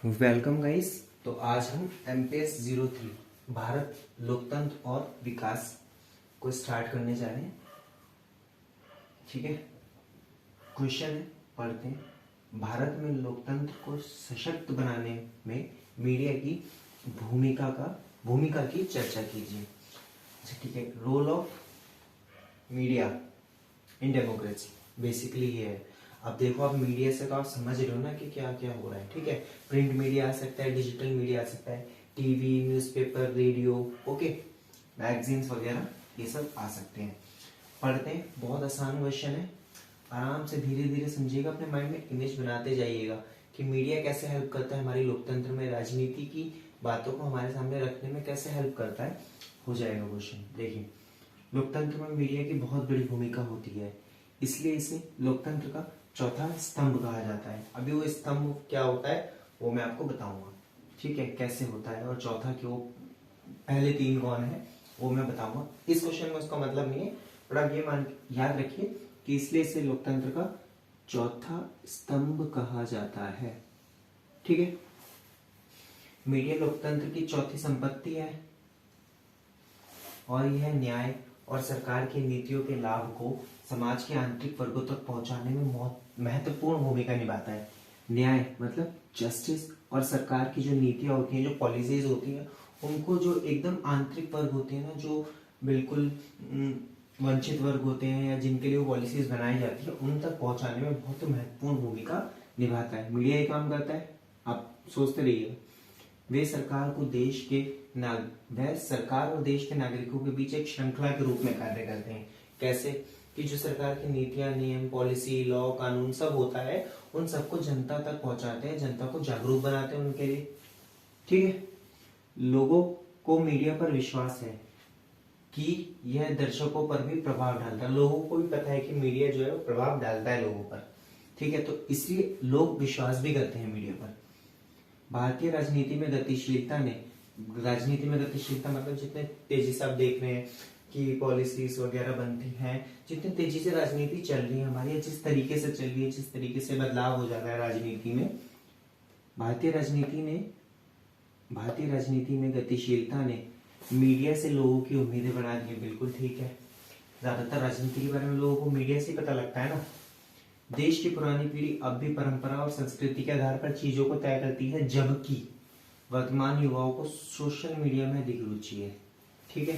Welcome guys. तो आज हम MPS 03 भारत लोकतंत्र और विकास को स्टार्ट करने जा रहे हैं। ठीक है, क्वेश्चन है, पढ़ते हैं। भारत में लोकतंत्र को सशक्त बनाने में मीडिया की भूमिका की चर्चा कीजिए। अच्छा ठीक है, role of media in democracy basically ये है। अब देखो, आप मीडिया से तो आप समझ रहे हो ना कि क्या क्या हो रहा है। ठीक है, प्रिंट मीडिया आ सकता है, डिजिटल मीडिया आ सकता है, TV, newspaper, radio, okay, magazines वगैरह, ये सब आ सकते हैं। पढ़ते हैं, बहुत आसान क्वेश्चन है, आराम से धीरे धीरे समझिएगा, अपने माइंड में इमेज बनाते जाइएगा कि मीडिया कैसे हेल्प करता है हमारी लोकतंत्र में, राजनीति की बातों को हमारे सामने रखने में कैसे हेल्प करता है। हो जाएगा क्वेश्चन। देखिए, लोकतंत्र में मीडिया की बहुत बड़ी भूमिका होती है, इसलिए इसे लोकतंत्र का चौथा स्तंभ कहा जाता है। अभी वो स्तंभ क्या होता है वो मैं आपको बताऊंगा। ठीक है, कैसे होता है और चौथा क्यों, पहले तीन कौन है वो मैं बताऊंगा। इस क्वेश्चन में उसका मतलब नहीं है, पर आप ये याद रखिए कि इसलिए इसे लोकतंत्र का चौथा स्तंभ कहा जाता है। ठीक है, मीडिया लोकतंत्र की चौथी संपत्ति है और यह न्याय और सरकार की नीतियों के लाभ को समाज के आंतरिक वर्गों तक पहुंचाने में बहुत महत्वपूर्ण भूमिका निभाता है। न्याय मतलब जस्टिस, और सरकार की जो नीतियां होती हैं, जो पॉलिसीज होती हैं, उनको जो एकदम आंतरिक वर्ग होते हैं ना, जो बिल्कुल वंचित वर्ग होते हैं या जिनके लिए वो पॉलिसीज बनाई जाती है, उन तक पहुंचाने में बहुत महत्वपूर्ण भूमिका निभाता है। मीडिया ये काम करता है, आप सोचते रहिए। वे सरकार और देश के नागरिकों के बीच एक श्रृंखला के रूप में कार्य करते हैं। कैसे कि जो सरकार की नीतियां, नियम, पॉलिसी, लॉ, कानून सब होता है, उन सबको जनता तक पहुंचाते हैं, जनता को जागरूक बनाते हैं उनके लिए। ठीक है, लोगों को मीडिया पर विश्वास है कि यह दर्शकों पर भी प्रभाव डालता है। लोगों को भी पता है कि मीडिया जो है वो प्रभाव डालता है लोगों पर। ठीक है, तो इसलिए लोग विश्वास भी करते हैं मीडिया पर। भारतीय राजनीति में गतिशीलता मतलब जितने तेजी से आप देख रहे हैं कि पॉलिसीज वगैरह बनती हैं, जितनी तेजी से राजनीति चल रही है हमारी, जिस तरीके से चल रही है, जिस तरीके से बदलाव हो जाता है राजनीति में, भारतीय राजनीति में गतिशीलता ने मीडिया से लोगों की उम्मीदें बढ़ा दी। बिल्कुल ठीक है, ज्यादातर राजनीति के बारे में लोगों को मीडिया से पता लगता है ना। देश की पुरानी पीढ़ी अब भी परंपरा और संस्कृति के आधार पर चीजों को तय करती है, जबकि वर्तमान युवाओं को सोशल मीडिया में अधिक रुचि है। ठीक है,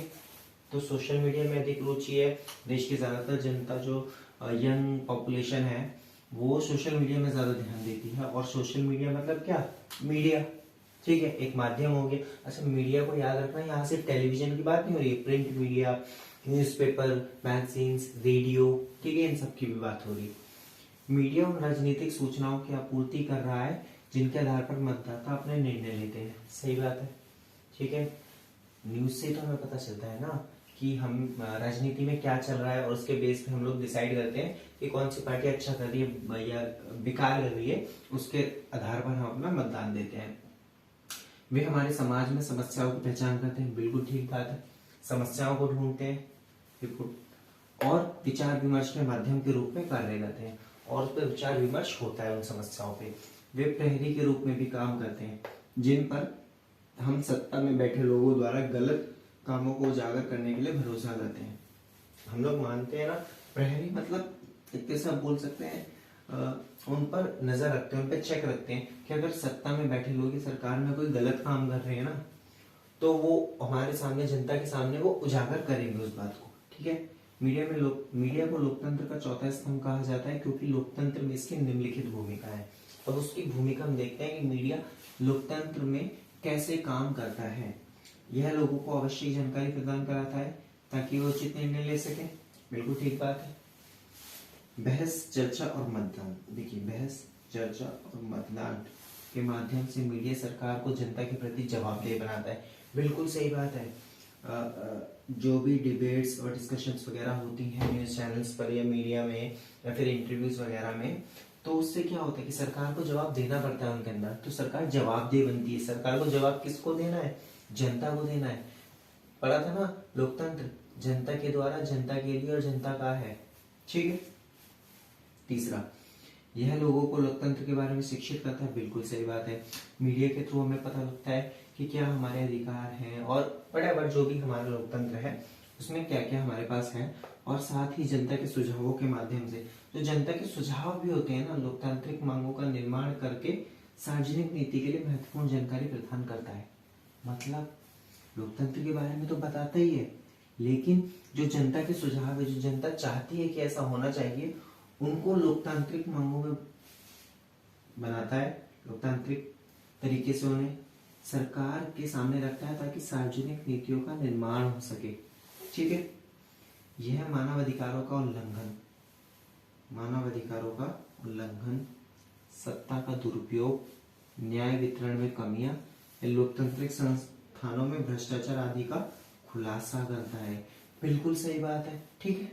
तो सोशल मीडिया में अधिक रुचि है। देश की ज्यादातर जनता जो यंग पॉपुलेशन है वो सोशल मीडिया में ज्यादा ध्यान देती है। और सोशल मीडिया मतलब क्या, मीडिया। ठीक है, एक माध्यम हो गया। अच्छा, मीडिया को याद रखना, यहाँ सिर्फ टेलीविजन की बात नहीं हो रही है, print media, newspaper, magazines, radio, ठीक है, इन सब की भी बात हो रही है। मीडिया उन राजनीतिक सूचनाओं की आपूर्ति कर रहा है जिनके आधार पर मतदाता अपने निर्णय लेते हैं। सही बात है। ठीक है, न्यूज से तो हमें पता चलता है ना कि हम राजनीति में क्या चल रहा है, और उसके बेस पे हम लोग डिसाइड करते हैं कि कौन सी पार्टी अच्छा कर रही है या बेकार कर रही है, उसके आधार पर हम अपना मतदान देते हैं। वे हमारे समाज में समस्याओं की पहचान करते हैं। बिल्कुल ठीक बात है, समस्याओं को ढूंढते हैं और विचार विमर्श के माध्यम के रूप में कार्य करते हैं, और उस पर विचार विमर्श होता है उन समस्याओं पे। वे प्रहरी के रूप में भी काम करते हैं, जिन पर हम सत्ता में बैठे लोगों द्वारा गलत कामों को उजागर करने के लिए भरोसा करते हैं। हम लोग मानते हैं ना, प्रहरी मतलब इतने से आप बोल सकते हैं उन पर नजर रखते हैं, उन पर चेक रखते हैं कि अगर सत्ता में बैठे लोग सरकार में कोई गलत काम कर रहे हैं ना, तो वो हमारे सामने, जनता के सामने वो उजागर करेंगे उस बात को। ठीक है, मीडिया को लोकतंत्र का चौथा स्तंभ कहा जाता है क्योंकि लोकतंत्र में इसकी निम्नलिखित भूमिका है। अब उसकी भूमिका हम देखते हैं कि मीडिया लोकतंत्र में कैसे काम करता है। यह लोगों को आवश्यक जानकारी प्रदान कराता है ताकि वो उचित निर्णय ले सके। बिल्कुल ठीक बात है। बहस, चर्चा और मतदान। देखिए, बहस, चर्चा और मतदान के माध्यम से मीडिया सरकार को जनता के प्रति जवाबदेह बनाता है। बिल्कुल सही बात है। जो भी डिबेट्स और डिस्कशंस वगैरह होती हैं न्यूज चैनल्स पर या मीडिया में या फिर इंटरव्यूज वगैरह में, तो उससे क्या होता है कि सरकार को जवाब देना पड़ता है उनके अंदर, तो सरकार जवाबदेह बनती है। सरकार को जवाब किसको देना है, जनता को देना है। पढ़ा था ना, लोकतंत्र जनता के द्वारा, जनता के लिए और जनता का है। ठीक है। तीसरा, यह लोगों को लोकतंत्र के बारे में शिक्षित करता है, बिल्कुल सही बात है। मीडिया के थ्रू हमें पता लगता है कि क्या हमारे अधिकार हैं और बराबर जो भी हमारा लोकतंत्र है उसमें क्या क्या हमारे पास है। और साथ ही जनता के सुझावों के माध्यम से, जो जनता के सुझाव भी होते हैं ना, लोकतांत्रिक मांगों का निर्माण करके सार्वजनिक नीति के लिए महत्वपूर्ण जानकारी प्रदान करता है। मतलब लोकतंत्र के बारे में तो बताता ही है, लेकिन जो जनता के सुझाव है, जो जनता चाहती है कि ऐसा होना चाहिए, उनको लोकतांत्रिक मांगों में बनाता है, लोकतांत्रिक तरीके से उन्हें सरकार के सामने रखता है ताकि सार्वजनिक नीतियों का निर्माण हो सके। ठीक है, यह मानवाधिकारों का उल्लंघन, सत्ता का दुरुपयोग, न्याय वितरण में कमियां, लोकतांत्रिक संस्थानों में भ्रष्टाचार आदि का खुलासा करता है। बिल्कुल सही बात है। ठीक है,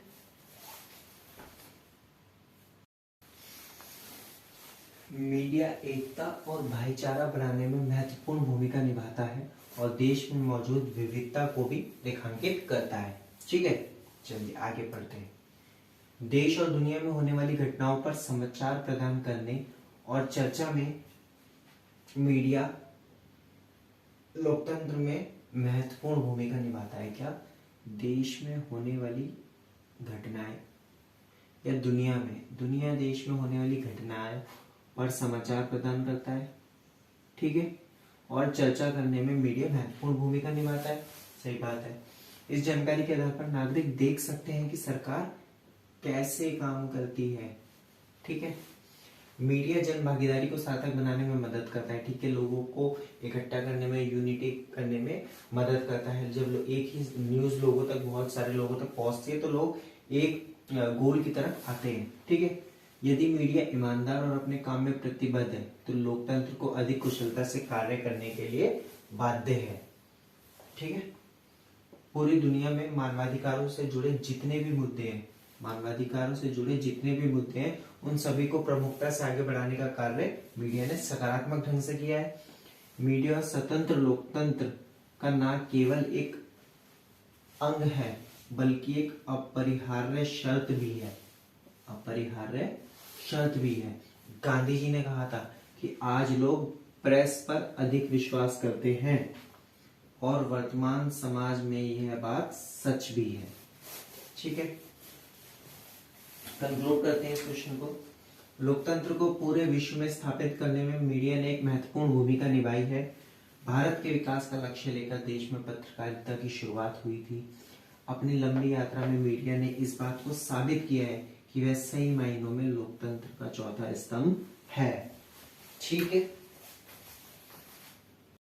मीडिया एकता और भाईचारा बढ़ाने में महत्वपूर्ण भूमिका निभाता है और देश में मौजूद विविधता को भी रेखांकित करता है। ठीक है, चलिए आगे बढ़ते हैं। देश और दुनिया में होने वाली घटनाओं पर समाचार प्रदान करने और चर्चा में मीडिया लोकतंत्र में महत्वपूर्ण भूमिका निभाता है। क्या? देश में होने वाली घटनाएं या दुनिया देश में होने वाली घटनाएं पर समाचार प्रदान करता है। ठीक है, और चर्चा करने में मीडिया महत्वपूर्ण भूमिका निभाता है। सही बात है। इस जानकारी के आधार पर नागरिक देख सकते हैं कि सरकार कैसे काम करती है। ठीक है, मीडिया जन भागीदारी को सार्थक बनाने में मदद करता है। ठीक है, लोगों को इकट्ठा करने में, यूनिटी करने में मदद करता है। जब एक ही न्यूज लोगों तक, बहुत सारे लोगों तक पहुंचती है तो लोग एक गोल की तरफ आते हैं। ठीक है, यदि मीडिया ईमानदार और अपने काम में प्रतिबद्ध है तो लोकतंत्र को अधिक कुशलता से कार्य करने के लिए बाध्य है। ठीक है, पूरी दुनिया में मानवाधिकारों से जुड़े जितने भी मुद्दे हैं उन सभी को प्रमुखता से आगे बढ़ाने का कार्य मीडिया ने सकारात्मक ढंग से किया है। मीडिया स्वतंत्र लोकतंत्र का न केवल एक अंग है बल्कि एक अपरिहार्य शर्त भी है। गांधी जी ने कहा था कि आज लोग प्रेस पर अधिक विश्वास करते हैं और वर्तमान समाज में यह बात सच भी है। ठीक है, कंक्लूड करते हैं इस क्वेश्चन को। लोकतंत्र को पूरे विश्व में स्थापित करने में मीडिया ने एक महत्वपूर्ण भूमिका निभाई है। भारत के विकास का लक्ष्य लेकर देश में पत्रकारिता की शुरुआत हुई थी। अपनी लंबी यात्रा में मीडिया ने इस बात को साबित किया है कि वह सही मायनों में लोकतंत्र का चौथा स्तंभ है। ठीक है।